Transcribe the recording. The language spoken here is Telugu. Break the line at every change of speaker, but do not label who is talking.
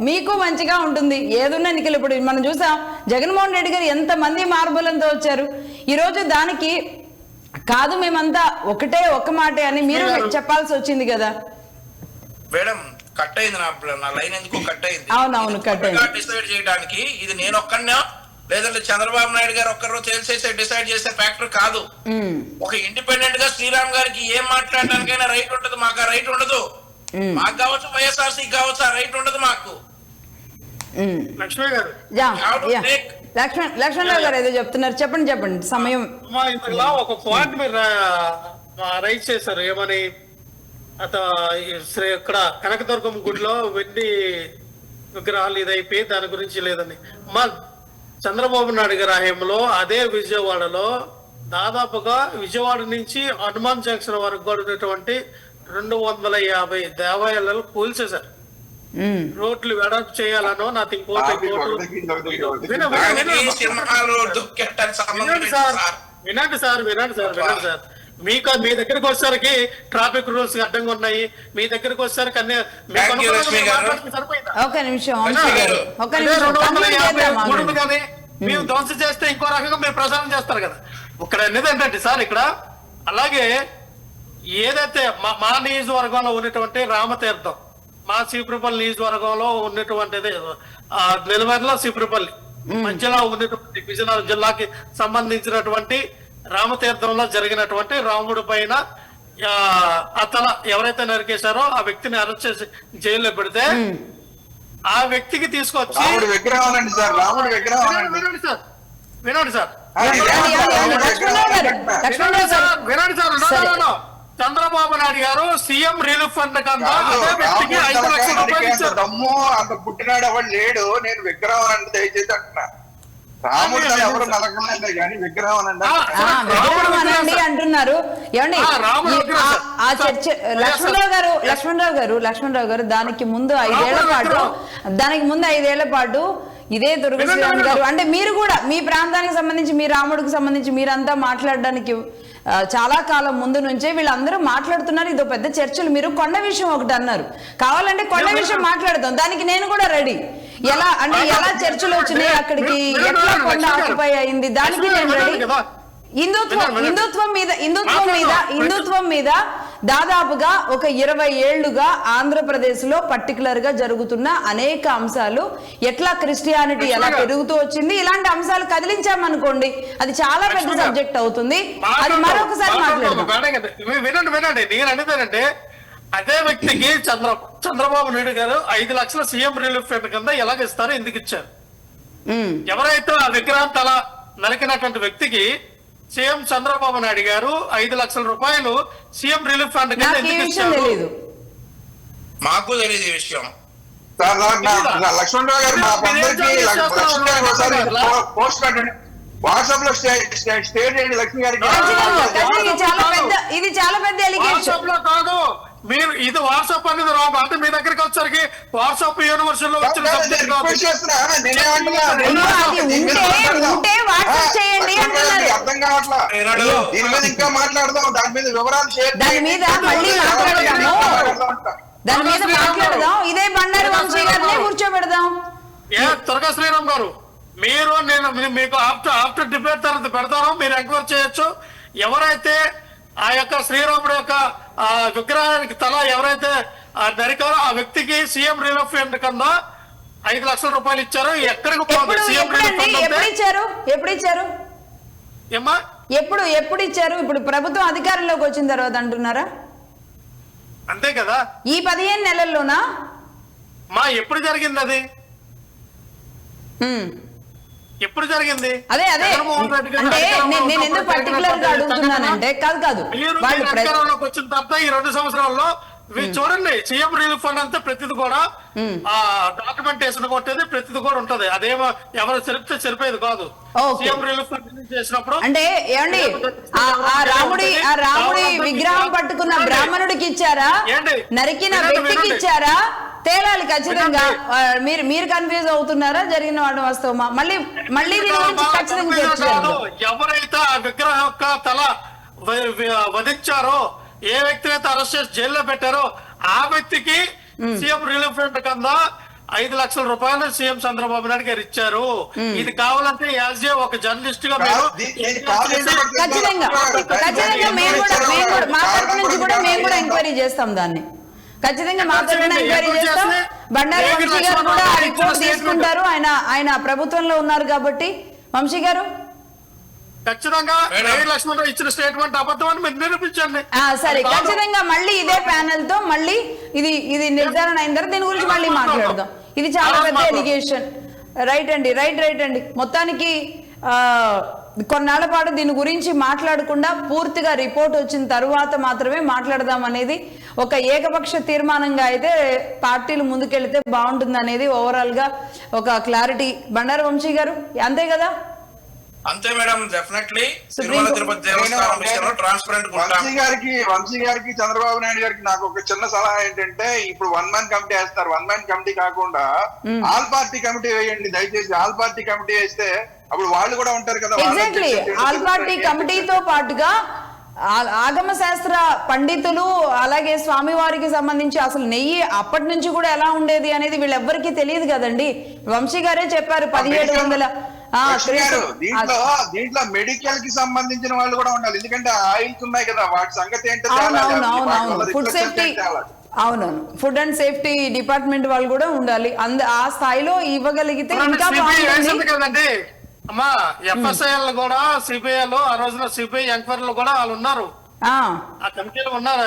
మీకు మంచిగా ఉంటుంది. ఏదున్నా ఎన్నికలు ఇప్పుడు మనం చూసాం, జగన్మోహన్ రెడ్డి గారు ఎంతమంది మార్బలంతో వచ్చారు. ఈరోజు దానికి కాదు మేమంతా ఒకటే ఒక్క మాటే అని మీరు చెప్పాల్సి వచ్చింది కదా
మేడం. కట్ అయింది నా లైన్, ఎందుకో కట్ అయింది.
అవునవును, కట్ అయింది.
డిసైడ్ చేయడానికి ఇది నేను ఒక్కనే లేదంటే చంద్రబాబు నాయుడు గారు ఒక్కరు తెలిసేసే డిసైడ్ చేసే ఫ్యాక్టర్ కాదు. ఒక ఇండిపెండెంట్ గా శ్రీరామ్ గారికి ఏం మాట్లాడడానికైనా రైట్ ఉంటది, మాకు ఆ రైట్ ఉండదు. మాకు కావచ్చు, వైఎస్ఆర్సీ కావచ్చు, ఆ రైట్ ఉండదు మాకు.
లక్ష్మీ గారు,
లక్ష్మణరావు గారు ఏదో చెప్తున్నారు, చెప్పండి. సమయం
ఇంతలా ఒక పాయింట్ మీరు రైట్ చేశారు. ఏమని ఇక్కడ కనకదుర్గం గుడిలో వెండి విగ్రహాలు ఇదైపోయి దాని గురించి లేదని. మా చంద్రబాబు నాయుడు గారి హయాంలో అదే విజయవాడలో దాదాపుగా విజయవాడ నుంచి హనుమాన్ జంక్షన్ వరకు కూడా ఉన్నటువంటి 250 దేవాలయాలు కూల్చేశారు. రోడ్లు వెడల్పు చేయాలనో నాకు ఇంకోటి వినండి సార్. మీకు మీ దగ్గరకు వచ్చేసరికి ట్రాఫిక్ రూల్స్ అడ్డంగా ఉన్నాయి. మీ దగ్గరకు వచ్చేసరికి అన్ని మేము ధ్వంసం చేస్తే ఇంకో రకంగా మీరు ప్రచారం చేస్తారు కదా. ఇక్కడ అనేది ఏంటంటే సార్, ఇక్కడ అలాగే ఏదైతే మా నియోజకవర్గంలో ఉన్నటువంటి రామతీర్థం, మా సీపురపల్లి నియోజకవర్గంలో ఉన్నటువంటిది నిలవెరలో సీపురపల్లి మధ్యలో ఉన్నటువంటి విజయనగరం జిల్లాకి సంబంధించినటువంటి రామతీర్థంలో జరిగినటువంటి రాముడి పైన అతను ఎవరైతే నరికేశారో ఆ వ్యక్తిని అరెస్ట్ చేసి జైల్లో పెడితే ఆ వ్యక్తికి తీసుకొచ్చి వినండి సార్ చంద్రబాబు నాయుడు గారు సీఎం రిలీఫ్ ఫండ్ కింద అదే వ్యక్తికి 5 లక్షల రూపాయలు ఇచ్చారు.
అంత పుట్టినాడు ఎవరు లేడు. నేను విగ్రహం అంటే దయచేసి అంటున్నా, రాముడు ఎవరు నరకలేదు కానీ విగ్రహం
అనండి అంటున్నారు. ఏమండి ఆ చర్చ లక్ష్మణరావు గారు దానికి ముందు 5 ఏళ్ల పాటు ఇదే దుర్గశ్రీరామ్ గారు అంటే మీరు కూడా మీ ప్రాంతానికి సంబంధించి మీ రాముడికి సంబంధించి మీరంతా మాట్లాడడానికి చాలా కాలం ముందు నుంచే వీళ్ళందరూ మాట్లాడుతున్నారు. ఇదో పెద్ద చర్చలు. మీరు కొండ విషయం ఒకటి అన్నారు, కావాలంటే కొండ విషయం మాట్లాడదాం, దానికి నేను కూడా రెడీ. ఎలా అంటే ఎలా చర్చలు వచ్చినాయి అక్కడికి, ఎట్లా కొండ ఆక్యుపై అయింది, దానికి నేను రెడీ. హిందుత్వం మీద దాదాపుగా ఒక 20 ఏళ్లుగా ఆంధ్రప్రదేశ్ లో పర్టికులర్ గా జరుగుతున్న అనేక అంశాలు, ఎట్లా క్రిస్టియానిటీ ఎలా పెరుగుతూ వచ్చింది, ఇలాంటి అంశాలు కదిలించామనుకోండి అది చాలా పెద్ద సబ్జెక్ట్ అవుతుంది. అది మరొకసారి మాట్లాడదాం.
వినండి నేను అనేదేనంటే అదే వ్యక్తికి చంద్రబాబు నాయుడు గారు 5 లక్షల సీఎం రిలీఫ్ ఫండ్ కింద ఎలాగిస్తారు, ఎందుకు ఇచ్చారు? ఎవరైతే ఆ విగ్రహం తల నరికినటువంటి వ్యక్తికి సీఎం చంద్రబాబు నాయుడు గారు 5 లక్షల రూపాయలు సీఎం రిలీఫ్ ఫండ్ కింద ఎందుకు ఇచ్చారు?
మాకు తెలియదు ఈ విషయం.
లక్ష్మణరావు గారు వాట్సాప్ లో స్టేట్ చేయండి లక్ష్మి గారికి.
ఇది చాలా పెద్ద
వాట్సాప్ లో కాదు, మీరు ఇది వాట్సాప్ అనేది రాదు అంటే మీ దగ్గరికి వచ్చరికి వాట్సాప్ యూనివర్సిటీలో వచ్చిన సబ్జెక్ట్ కాదు.
అర్థం కావట్లా, దీని మీద ఇంకా మాట్లాడదాం, దాని మీద వివరాలు
ఇదే బండారు వంశీ గారిని కూర్చోబెడదాం.
త్వరగా శ్రీరామ్ గారు, మీరు నేను మీకు ఆఫ్టర్ డిబేట్ తర్వాత పెడతాను, మీరు ఎంక్వైరీ చేయొచ్చు. ఎవరైతే ఆ యొక్క శ్రీరాముడు యొక్క విగ్రహానికి తల ఎవరైతే నరికారో ఆ వ్యక్తికి సీఎం రిలీఫ్ ఫండ్ కింద 5 లక్షల రూపాయలు ఇచ్చారు. ఎక్కడికి పోతుంది సీఎం రిలీఫ్ ఫండ్?
ఎప్పుడు ఇచ్చారు? ఇప్పుడు ప్రభుత్వం అధికారంలోకి వచ్చిన తర్వాత అంటున్నారా?
అంతే కదా.
ఈ 15 నెలల్లోనా?
ఎప్పుడు జరిగింది అది? ఎప్పుడు జరిగింది?
అదే అంటే నేను ఎందుకు పర్టికులర్ గా అడుగుతున్నానంటే కాదు
అధికారంలోకి వచ్చిన తర్వాత ఈ 2 సంవత్సరాల్లో చూడండి సీఎం రిలీఫ్ ఫండ్ అంతా ప్రతిది కూడా డాక్యుమెంటేషన్ కొట్టేది ప్రతిది కూడా ఉంటది. అదేమో ఎవరు చెరిపితే చెరిపేది కాదు. సీఎం రిలీఫ్ ఫండ్ చేసినప్పుడు
అంటే ఏమండి ఆ రాముడి విగ్రహం పట్టుకున్న బ్రాహ్మణుడికి ఇచ్చారా, నరికిన వ్యక్తికి ఇచ్చారా? తేలాలి ఖచ్చితంగా. మీరు కన్ఫ్యూజ్ అవుతున్నారా? జరిగిన వాడు వాస్తవమా? మళ్ళీ దీని గురించి ఖచ్చితంగా
ఎవరైతే ఆ విగ్రహం యొక్క తల వధించారో, ఏ వ్యక్తి అయితే అరెస్ట్ చేసి జైల్లో పెట్టారో ఆ వ్యక్తికి సీఎం రిలీఫ్ ఫండ్ కింద 5 లక్షల రూపాయలు సీఎం చంద్రబాబు నాయుడు గారు ఇచ్చారు. ఇది కావాలంటే యాజ్ ఏ ఒక జర్నలిస్ట్ గా మీరు
ఖచ్చితంగా ఖచ్చితంగా మేము కూడా మా తరపు నుంచి కూడా మేము కూడా ఎంక్వైరీ చేస్తాం దాన్ని. ఖచ్చితంగా మా తరపున ఎంక్వైరీ చేస్తాం. బండారు వంశీ గారు కూడా ఆ రిపోర్ట్ తీసుకుంటారు. ఆయన ప్రభుత్వంలో ఉన్నారు కాబట్టి. వంశీ గారు
ఖచ్చితంగా 5 లక్షల ఇచ్చిన స్టేట్మెంట్ అబద్ధం అని మీరు నిరూపించండి.
సరే, ఖచ్చితంగా మళ్ళీ ఇదే ప్యానెల్ తో మళ్ళీ ఇది నిర్ధారణ అయిన తర్వాత దీని గురించి మళ్ళీ మాట్లాడదాం. ఇది చాలా పెద్ద ఎలిగేషన్. రైట్ అండి. మొత్తానికి కొన్నాళ్ల పాటు దీని గురించి మాట్లాడకుండా పూర్తిగా రిపోర్ట్ వచ్చిన తరువాత మాత్రమే మాట్లాడదాం అనేది ఒక ఏకపక్ష తీర్మానంగా అయితే పార్టీలు ముందుకెళ్తే బాగుంటుంది అనేది ఓవరాల్ గా ఒక క్లారిటీ. బండారు వంశీ గారు అంతే కదా?
అంతే మేడం, డెఫినెట్లీ తిరుమల తిరుపతి దేవస్థానం విషయంలో ట్రాన్స్పరెంట్
వంశీ గారికి చంద్రబాబు నాయుడు గారికి నాకు ఒక చిన్న సలహా ఏంటంటే, ఇప్పుడు 1 man కమిటీ వేస్తారు. 1 man కమిటీ కాకుండా ఆల్ పార్టీ కమిటీ వేయండి దయచేసి. ఆల్ పార్టీ కమిటీ వేస్తే అప్పుడు వాళ్ళు కూడా ఉంటారు కదా.
ఎగ్జాక్ట్లీ, ఆల్ పార్టీ కమిటీతో పాటుగా ఆగమ శాస్త్ర పండితులు, అలాగే స్వామివారికి సంబంధించి అసలు నెయ్యి అప్పటి నుంచి కూడా ఎలా ఉండేది అనేది వీళ్ళెవ్వరికీ తెలియదు కదండి. వంశీ గారే చెప్పారు 1700
దీంట్లో మెడికల్ కి సంబంధించిన వాళ్ళు కూడా ఉండాలి. ఎందుకంటే ఆయిల్స్ ఉన్నాయి కదా, వాటి సంగతి ఏంటో
ఫుడ్ సేఫ్టీ, అవునవును, ఫుడ్ అండ్ సేఫ్టీ డిపార్ట్మెంట్ వాళ్ళు కూడా ఉండాలి. ఆ స్థాయిలో ఇవ్వగలిగితే ఇంకా
కదండి అమ్మా. ఎఫ్ఎస్ఐఎల్ కూడా సిబిఐ లో ఆ రోజున సిబిఐ ఎంక్వైరీలో కూడా వాళ్ళు ఉన్నారు, ఆ కమిటీలో ఉన్నారు.